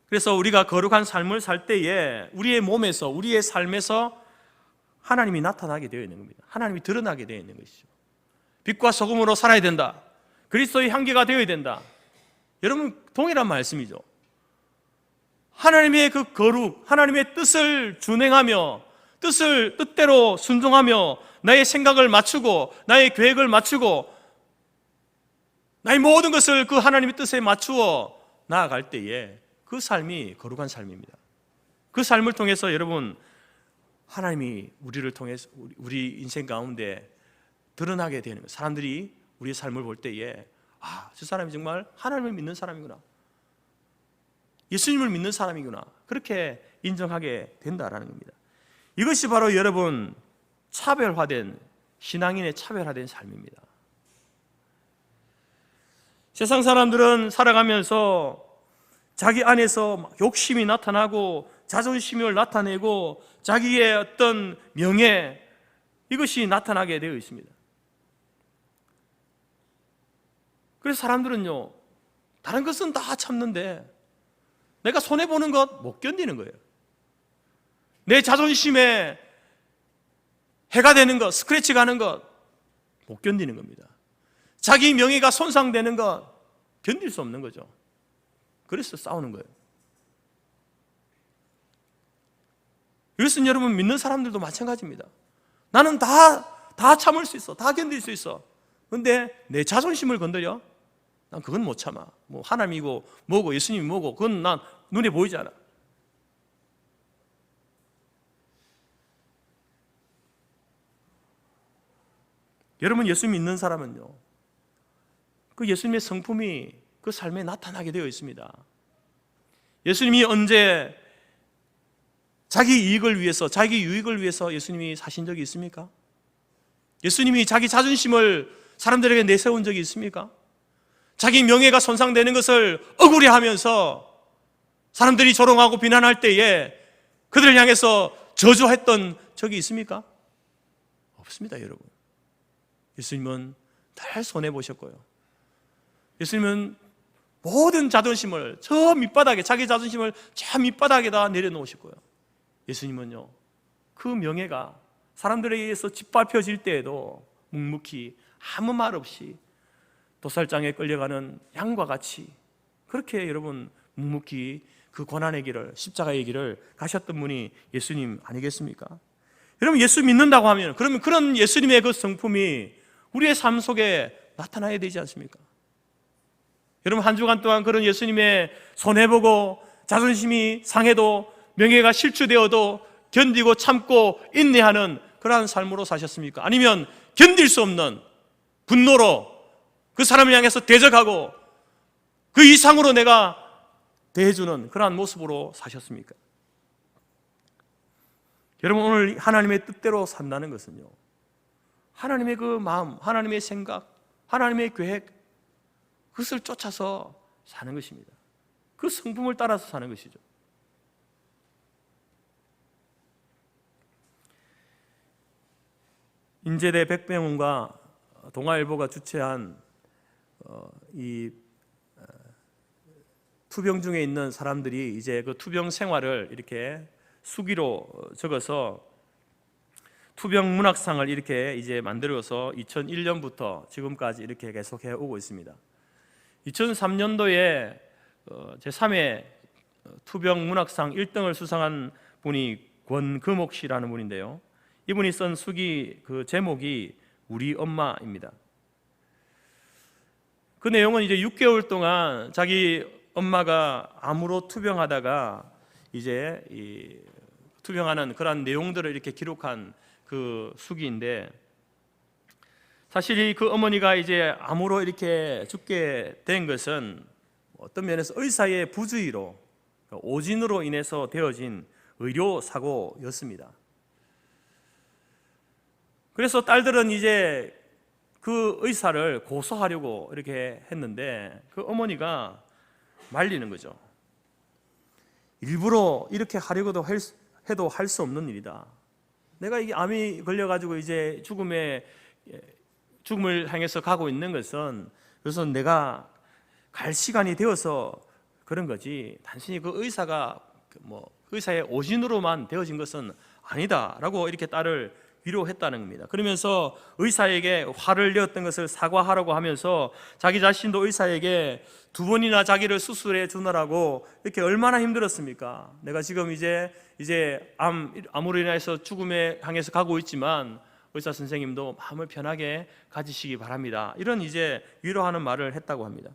그래서 우리가 거룩한 삶을 살 때에 우리의 몸에서, 우리의 삶에서 하나님이 나타나게 되어 있는 겁니다. 하나님이 드러나게 되어 있는 것이죠. 빛과 소금으로 살아야 된다. 그리스도의 향기가 되어야 된다. 여러분 동일한 말씀이죠. 하나님의 그 거룩, 하나님의 뜻을 준행하며 뜻대로 순종하며 나의 생각을 맞추고 나의 계획을 맞추고 나의 모든 것을 그 하나님의 뜻에 맞추어 나아갈 때에 그 삶이 거룩한 삶입니다. 그 삶을 통해서 여러분 하나님이 우리를 통해서 우리 인생 가운데 드러나게 되는 거예요. 사람들이 우리의 삶을 볼 때에 저 사람이 정말 하나님을 믿는 사람이구나, 예수님을 믿는 사람이구나, 그렇게 인정하게 된다라는 겁니다. 이것이 바로 여러분 차별화된, 신앙인의 차별화된 삶입니다. 세상 사람들은 살아가면서 자기 안에서 욕심이 나타나고 자존심을 나타내고 자기의 어떤 명예, 이것이 나타나게 되어 있습니다. 그래서 사람들은요, 다른 것은 다 참는데 내가 손해보는 것 못 견디는 거예요. 내 자존심에 해가 되는 것, 스크래치 가는 것 못 견디는 겁니다. 자기 명예가 손상되는 것 견딜 수 없는 거죠. 그래서 싸우는 거예요. 이것은 여러분 믿는 사람들도 마찬가지입니다. 나는 다 참을 수 있어, 다 견딜 수 있어. 근데 내 자존심을 건드려? 난 그건 못 참아. 뭐 하나님이고 뭐고 예수님이 뭐고 그건 난 눈에 보이지 않아. 여러분 예수 믿는 사람은요, 그 예수님의 성품이 그 삶에 나타나게 되어 있습니다. 예수님이 언제 자기 이익을 위해서, 자기 유익을 위해서 예수님이 사신 적이 있습니까? 예수님이 자기 자존심을 사람들에게 내세운 적이 있습니까? 자기 명예가 손상되는 것을 억울해하면서 사람들이 조롱하고 비난할 때에 그들을 향해서 저주했던 적이 있습니까? 없습니다, 여러분. 예수님은 잘 손해보셨고요. 예수님은 모든 자존심을 저 밑바닥에, 자기 자존심을 저 밑바닥에다 내려놓으셨고요. 예수님은요, 그 명예가 사람들에 의해서 짓밟혀질 때에도 묵묵히 아무 말 없이 도살장에 끌려가는 양과 같이 그렇게 여러분 묵묵히 그 고난의 길을, 십자가의 길을 가셨던 분이 예수님 아니겠습니까? 여러분, 예수 믿는다고 하면 그러면 그런 예수님의 그 성품이 우리의 삶 속에 나타나야 되지 않습니까? 여러분, 한 주간 동안 그런 예수님의 손해보고 자존심이 상해도 명예가 실추되어도 견디고 참고 인내하는 그러한 삶으로 사셨습니까? 아니면 견딜 수 없는 분노로 그 사람을 향해서 대적하고 그 이상으로 내가 대해주는 그러한 모습으로 사셨습니까? 여러분, 오늘 하나님의 뜻대로 산다는 것은요, 하나님의 그 마음, 하나님의 생각, 하나님의 계획, 그것을 쫓아서 사는 것입니다. 그 성품을 따라서 사는 것이죠. 인제대 백병훈과 동아일보가 주최한 이 투병 중에 있는 사람들이 이제 그 투병 생활을 이렇게 수기로 적어서 투병 문학상을 이렇게 이제 만들어서 2001년부터 지금까지 이렇게 계속해 오고 있습니다. 2003년도에 제3회 투병 문학상 1등을 수상한 분이 권금옥 씨라는 분인데요. 이분이 쓴 수기 그 제목이 우리 엄마입니다. 그 내용은 이제 6개월 동안 자기 엄마가 암으로 투병하다가 이제 이 투병하는 그런 내용들을 이렇게 기록한 그 수기인데, 사실 그 어머니가 이제 암으로 이렇게 죽게 된 것은 어떤 면에서 의사의 부주의로, 오진으로 인해서 되어진 의료 사고였습니다. 그래서 딸들은 이제 그 의사를 고소하려고 이렇게 했는데 그 어머니가 말리는 거죠. 일부러 이렇게 하려고도 해도 할 수 없는 일이다. 내가 이게 암이 걸려가지고 이제 죽음을 향해서 가고 있는 것은 그래서 내가 갈 시간이 되어서 그런 거지, 단순히 그 의사가 의사의 오진으로만 되어진 것은 아니다라고 이렇게 딸을 위로했다는 겁니다. 그러면서 의사에게 화를 내었던 것을 사과하라고 하면서 자기 자신도 의사에게 2번이나 자기를 수술해 주느라고 이렇게 얼마나 힘들었습니까? 내가 지금 이제 암으로 인해서 죽음에 향해서 가고 있지만 의사 선생님도 마음을 편하게 가지시기 바랍니다. 이런 이제 위로하는 말을 했다고 합니다.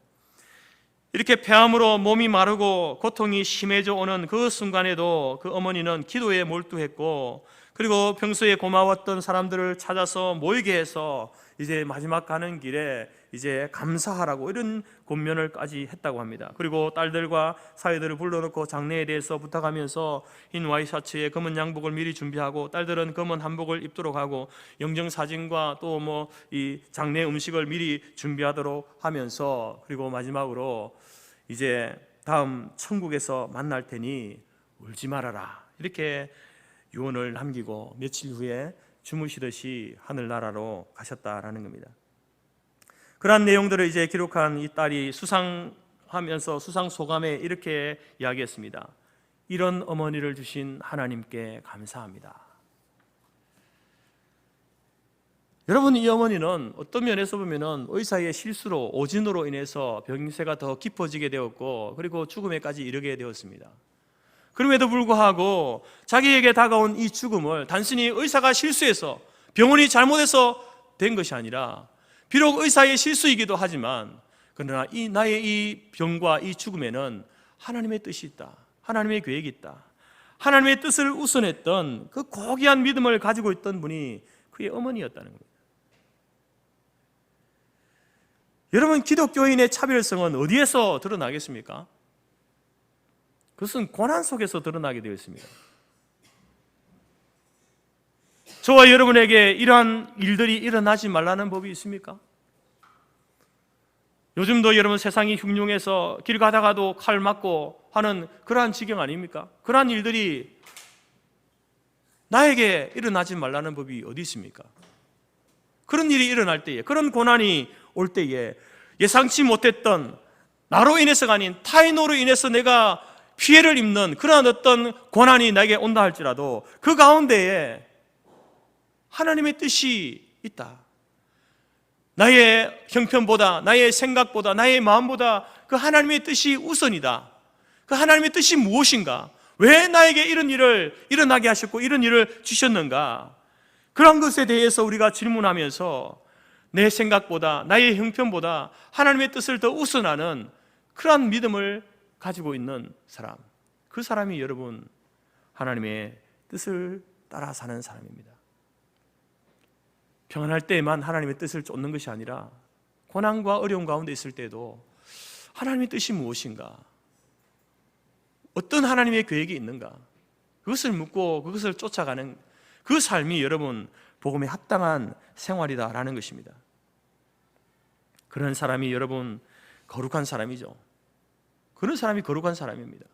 이렇게 폐암으로 몸이 마르고 고통이 심해져 오는 그 순간에도 그 어머니는 기도에 몰두했고, 그리고 평소에 고마웠던 사람들을 찾아서 모이게 해서 이제 마지막 가는 길에 이제 감사하라고 이런 권면을까지 했다고 합니다. 그리고 딸들과 사위들을 불러놓고 장례에 대해서 부탁하면서 흰 와이셔츠에 검은 양복을 미리 준비하고, 딸들은 검은 한복을 입도록 하고, 영정사진과 또 이 장례 음식을 미리 준비하도록 하면서, 그리고 마지막으로 이제 다음 천국에서 만날 테니 울지 말아라, 이렇게 유언을 남기고 며칠 후에 주무시듯이 하늘나라로 가셨다라는 겁니다. 그러한 내용들을 이제 기록한 이 딸이 수상하면서 수상 소감에 이렇게 이야기했습니다. 이런 어머니를 주신 하나님께 감사합니다. 여러분, 이 어머니는 어떤 면에서 보면은 의사의 실수로, 오진으로 인해서 병세가 더 깊어지게 되었고, 그리고 죽음에까지 이르게 되었습니다. 그럼에도 불구하고 자기에게 다가온 이 죽음을 단순히 의사가 실수해서, 병원이 잘못해서 된 것이 아니라, 비록 의사의 실수이기도 하지만 그러나 나의 이 병과 이 죽음에는 하나님의 뜻이 있다, 하나님의 계획이 있다, 하나님의 뜻을 우선했던 그 고귀한 믿음을 가지고 있던 분이 그의 어머니였다는 겁니다. 여러분, 기독교인의 차별성은 어디에서 드러나겠습니까? 그것은 고난 속에서 드러나게 되어 있습니다. 저와 여러분에게 이러한 일들이 일어나지 말라는 법이 있습니까? 요즘도 여러분 세상이 흉흉해서 길 가다가도 칼 맞고 하는 그러한 지경 아닙니까? 그러한 일들이 나에게 일어나지 말라는 법이 어디 있습니까? 그런 일이 일어날 때에, 그런 고난이 올 때에 예상치 못했던, 나로 인해서가 아닌 타인으로 인해서 내가 피해를 입는 그러한 어떤 고난이 나에게 온다 할지라도 그 가운데에 하나님의 뜻이 있다. 나의 형편보다, 나의 생각보다, 나의 마음보다 그 하나님의 뜻이 우선이다. 그 하나님의 뜻이 무엇인가? 왜 나에게 이런 일을 일어나게 하셨고 이런 일을 주셨는가? 그런 것에 대해서 우리가 질문하면서 내 생각보다, 나의 형편보다 하나님의 뜻을 더 우선하는 그러한 믿음을 가지고 있는 사람, 그 사람이 여러분 하나님의 뜻을 따라 사는 사람입니다. 평안할 때에만 하나님의 뜻을 쫓는 것이 아니라 고난과 어려움 가운데 있을 때도 하나님의 뜻이 무엇인가, 어떤 하나님의 계획이 있는가, 그것을 묻고 그것을 쫓아가는 그 삶이 여러분 복음에 합당한 생활이다라는 것입니다. 그런 사람이 여러분 거룩한 사람이죠. 그런 사람이 거룩한 사람입니다.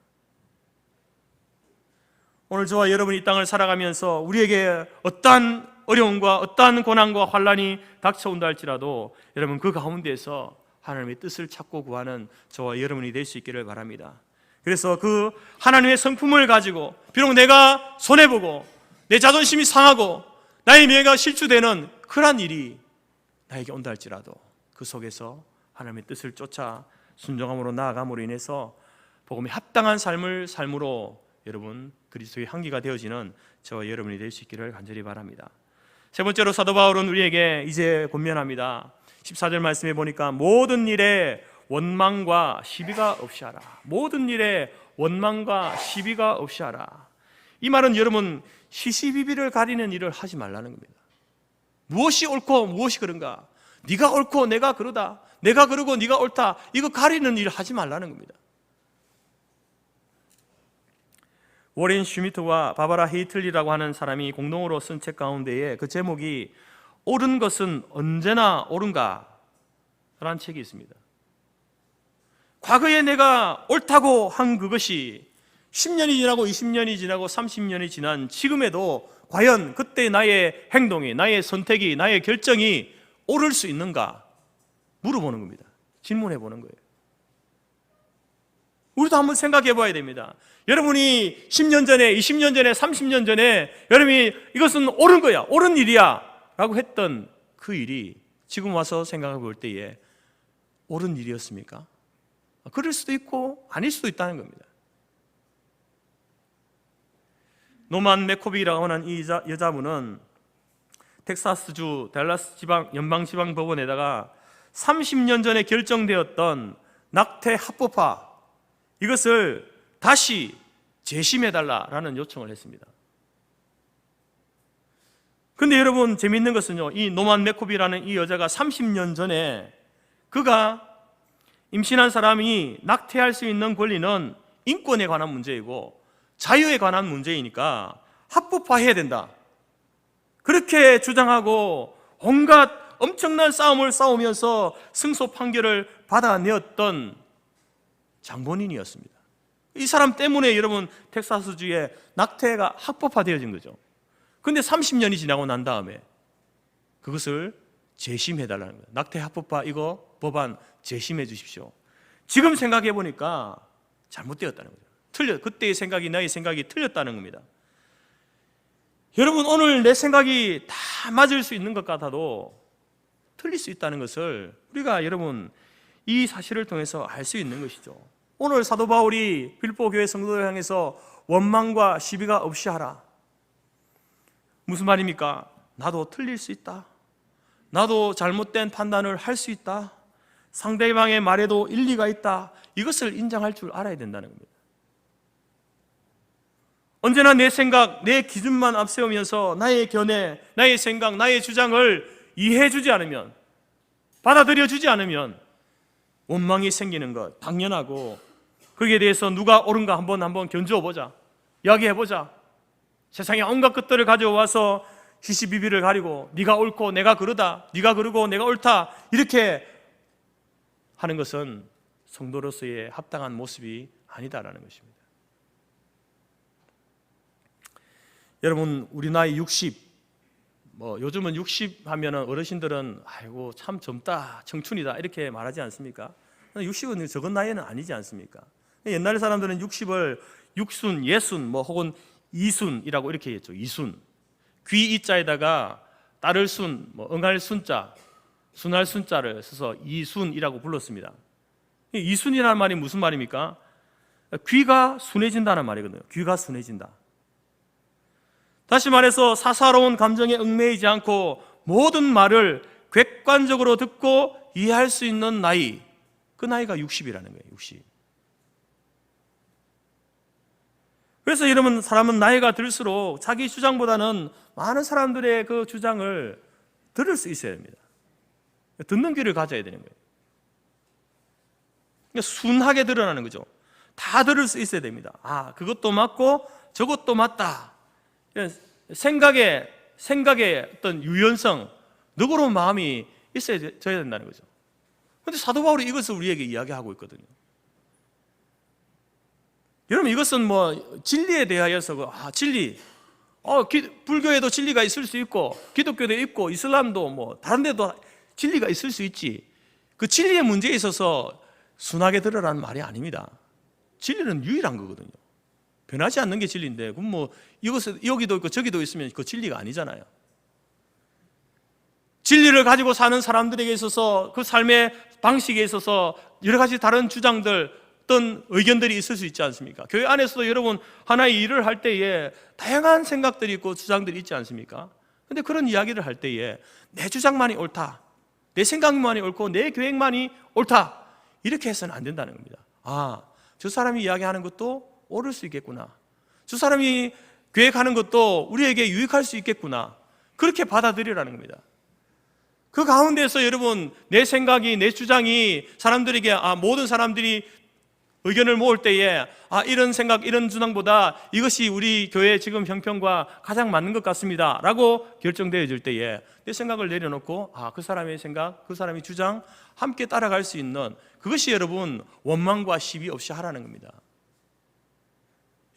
오늘 저와 여러분이 이 땅을 살아가면서 우리에게 어떠한 어려움과 어떠한 고난과 환난이 닥쳐온다 할지라도 여러분 그 가운데에서 하나님의 뜻을 찾고 구하는 저와 여러분이 될 수 있기를 바랍니다. 그래서 그 하나님의 성품을 가지고 비록 내가 손해보고 내 자존심이 상하고 나의 명예가 실추되는 그러한 일이 나에게 온다 할지라도 그 속에서 하나님의 뜻을 쫓아 순종함으로 나아감으로 인해서 복음에 합당한 삶으로 여러분 그리스도의 향기가 되어지는 저와 여러분이 될 수 있기를 간절히 바랍니다. 세 번째로 사도 바울은 우리에게 이제 권면합니다. 14절 말씀에 보니까 모든 일에 원망과 시비가 없이 하라. 모든 일에 원망과 시비가 없이 하라. 이 말은 여러분 시시비비를 가리는 일을 하지 말라는 겁니다. 무엇이 옳고 무엇이 그른가, 네가 옳고 내가 그러다, 내가 그러고 네가 옳다, 이거 가리는 일을 하지 말라는 겁니다. 워렌 슈미트와 바바라 헤이틀리라고 하는 사람이 공동으로 쓴 책 가운데에 그 제목이 옳은 것은 언제나 옳은가 라는 책이 있습니다. 과거에 내가 옳다고 한 그것이 10년이 지나고 20년이 지나고 30년이 지난 지금에도 과연 그때 나의 행동이, 나의 선택이, 나의 결정이 옳을 수 있는가 물어보는 겁니다. 질문해 보는 거예요. 우리도 한번 생각해 봐야 됩니다. 여러분이 10년 전에, 20년 전에, 30년 전에 여러분이 이것은 옳은 거야, 옳은 일이야 라고 했던 그 일이 지금 와서 생각해 볼 때에 옳은 일이었습니까? 그럴 수도 있고 아닐 수도 있다는 겁니다. 노만 맥코비라고 하는 이 여자분은 텍사스주 댈러스 지방 연방지방 법원에다가 30년 전에 결정되었던 낙태 합법화, 이것을 다시 재심해달라라는 요청을 했습니다. 그런데 여러분 재미있는 것은요, 이 노만 맥코비라는 이 여자가 30년 전에 그가 임신한 사람이 낙태할 수 있는 권리는 인권에 관한 문제이고 자유에 관한 문제이니까 합법화해야 된다, 그렇게 주장하고 온갖 엄청난 싸움을 싸우면서 승소 판결을 받아내었던 장본인이었습니다. 이 사람 때문에 여러분 텍사스주에 낙태가 합법화되어진 거죠. 그런데 30년이 지나고 난 다음에 그것을 재심해달라는 거예요. 낙태 합법화 이거 법안 재심해 주십시오. 지금 생각해 보니까 잘못되었다는 거죠. 그때의 생각이 나의 생각이 틀렸다는 겁니다. 여러분 오늘 내 생각이 다 맞을 수 있는 것 같아도 틀릴 수 있다는 것을 우리가 여러분 이 사실을 통해서 알 수 있는 것이죠. 오늘 사도 바울이 빌보 교회 성도들 향해서 원망과 시비가 없이 하라, 무슨 말입니까? 나도 틀릴 수 있다, 나도 잘못된 판단을 할 수 있다, 상대방의 말에도 일리가 있다, 이것을 인정할 줄 알아야 된다는 겁니다. 언제나 내 생각, 내 기준만 앞세우면서 나의 견해, 나의 생각, 나의 주장을 이해해주지 않으면, 받아들여주지 않으면 원망이 생기는 것 당연하고, 거기에 대해서 누가 옳은가 한번 견주어보자, 이야기해보자, 세상에 온갖 것들을 가져와서 시시비비를 가리고 네가 옳고 내가 그러다, 네가 그러고 내가 옳다, 이렇게 하는 것은 성도로서의 합당한 모습이 아니다라는 것입니다. 여러분, 우리 나이 60, 요즘은 60 하면은 어르신들은 아이고 참 젊다, 청춘이다 이렇게 말하지 않습니까? 60은 적은 나이는 아니지 않습니까? 옛날 사람들은 60을 육순, 예순, 혹은 이순이라고 이렇게 했죠. 이순. 귀 이자에다가 따를 순, 응할 순자, 순할 순자를 써서 이순이라고 불렀습니다. 이순이라는 말이 무슨 말입니까? 귀가 순해진다는 말이거든요. 귀가 순해진다. 다시 말해서 사사로운 감정에 얽매이지 않고 모든 말을 객관적으로 듣고 이해할 수 있는 나이, 그 나이가 60이라는 거예요. 60. 그래서 여러분, 사람은 나이가 들수록 자기 주장보다는 많은 사람들의 그 주장을 들을 수 있어야 됩니다. 듣는 귀를 가져야 되는 거예요. 그러니까 순하게 드러나는 거죠. 다 들을 수 있어야 됩니다. 그것도 맞고 저것도 맞다. 생각의 어떤 유연성, 너그러운 마음이 있어야 된다는 거죠. 그런데 사도 바울이 이것을 우리에게 이야기하고 있거든요. 여러분, 이것은 진리에 대하여서 진리, 불교에도 진리가 있을 수 있고 기독교도 있고 이슬람도 다른 데도 진리가 있을 수 있지. 그 진리의 문제에 있어서 순하게 들으라는 말이 아닙니다. 진리는 유일한 거거든요. 변하지 않는 게 진리인데, 그럼 이것은 여기도 있고 저기도 있으면 그 진리가 아니잖아요. 진리를 가지고 사는 사람들에게 있어서 그 삶의 방식에 있어서 여러 가지 다른 주장들, 어떤 의견들이 있을 수 있지 않습니까? 교회 안에서도 여러분 하나의 일을 할 때에 다양한 생각들이 있고 주장들이 있지 않습니까? 그런데 그런 이야기를 할 때에 내 주장만이 옳다, 내 생각만이 옳고 내 계획만이 옳다, 이렇게 해서는 안 된다는 겁니다. 저 사람이 이야기하는 것도 옳을 수 있겠구나, 저 사람이 계획하는 것도 우리에게 유익할 수 있겠구나, 그렇게 받아들이라는 겁니다. 그 가운데서 여러분, 내 생각이, 내 주장이 사람들에게 모든 사람들이 의견을 모을 때에 이런 생각, 이런 주장보다 이것이 우리 교회 지금 형편과 가장 맞는 것 같습니다 라고 결정되어질 때에 내 생각을 내려놓고 그 사람의 생각, 그 사람의 주장 함께 따라갈 수 있는, 그것이 여러분 원망과 시비 없이 하라는 겁니다.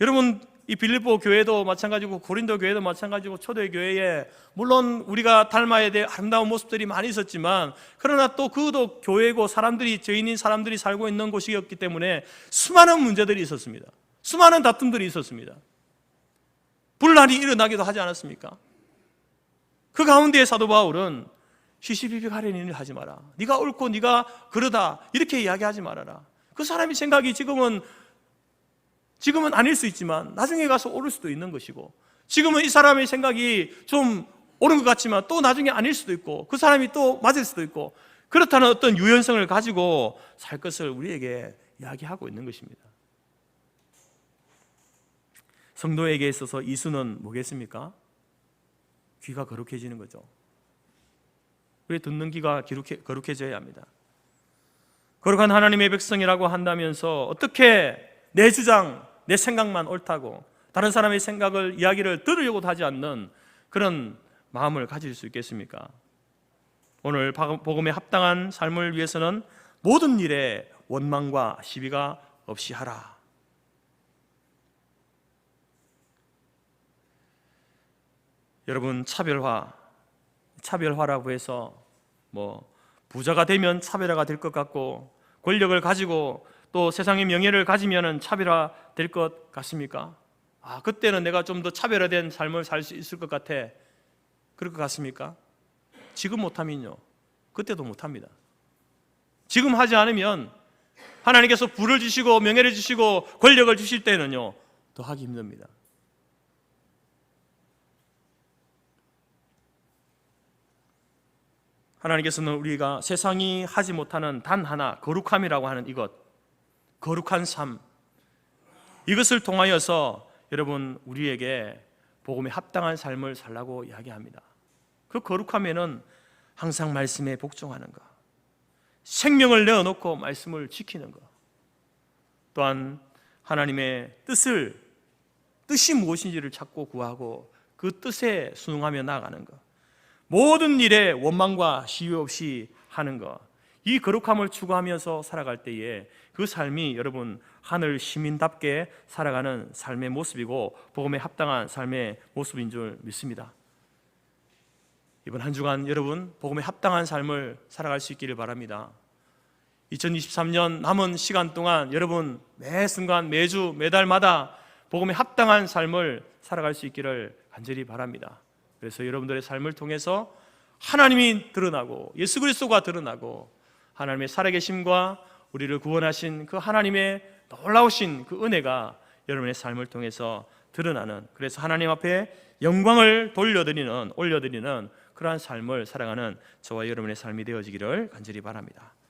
여러분, 이 빌립보 교회도 마찬가지고 고린도 교회도 마찬가지고 초대 교회에 물론 우리가 닮아야 될 아름다운 모습들이 많이 있었지만, 그러나 또 그것도 교회고 죄인인 사람들이 살고 있는 곳이었기 때문에 수많은 문제들이 있었습니다. 수많은 다툼들이 있었습니다. 분란이 일어나기도 하지 않았습니까? 그 가운데 사도 바울은 시시비비 가리는 일을 하지 마라, 네가 옳고 네가 그러다 이렇게 이야기하지 말아라. 그 사람의 생각이 지금은 아닐 수 있지만 나중에 가서 옳을 수도 있는 것이고, 지금은 이 사람의 생각이 좀 옳은 것 같지만 또 나중에 아닐 수도 있고, 그 사람이 또 맞을 수도 있고, 그렇다는 어떤 유연성을 가지고 살 것을 우리에게 이야기하고 있는 것입니다. 성도에게 있어서 이수는 뭐겠습니까? 귀가 거룩해지는 거죠. 우리 듣는 귀가 거룩해져야 합니다. 거룩한 하나님의 백성이라고 한다면서 어떻게 내 주장, 내 생각만 옳다고 다른 사람의 생각을, 이야기를 들으려고도 하지 않는 그런 마음을 가질 수 있겠습니까? 오늘 복음에 합당한 삶을 위해서는 모든 일에 원망과 시비가 없이 하라. 여러분, 차별화라고 해서 부자가 되면 차별화가 될 것 같고, 권력을 가지고 또 세상의 명예를 가지면 차별화 될 것 같습니까? 그때는 내가 좀 더 차별화된 삶을 살 수 있을 것 같아, 그럴 것 같습니까? 지금 못하면요, 그때도 못합니다. 지금 하지 않으면 하나님께서 부를 주시고 명예를 주시고 권력을 주실 때는요, 더 하기 힘듭니다. 하나님께서는 우리가 세상이 하지 못하는 단 하나, 거룩함이라고 하는 이것, 거룩한 삶, 이것을 통하여서 여러분 우리에게 복음에 합당한 삶을 살라고 이야기합니다. 그 거룩함에는 항상 말씀에 복종하는 것, 생명을 내어놓고 말씀을 지키는 것, 또한 하나님의 뜻이 무엇인지를 찾고 구하고 그 뜻에 순응하며 나아가는 것, 모든 일에 원망과 시유 없이 하는 것, 이 거룩함을 추구하면서 살아갈 때에 그 삶이 여러분 하늘 시민답게 살아가는 삶의 모습이고 복음에 합당한 삶의 모습인 줄 믿습니다. 이번 한 주간 여러분 복음에 합당한 삶을 살아갈 수 있기를 바랍니다. 2023년 남은 시간 동안 여러분 매 순간 매주 매달마다 복음에 합당한 삶을 살아갈 수 있기를 간절히 바랍니다. 그래서 여러분들의 삶을 통해서 하나님이 드러나고 예수 그리스도가 드러나고 하나님의 살아계심과 우리를 구원하신 그 하나님의 놀라우신 그 은혜가 여러분의 삶을 통해서 드러나는, 그래서 하나님 앞에 영광을 올려드리는 그러한 삶을 살아가는 저와 여러분의 삶이 되어지기를 간절히 바랍니다.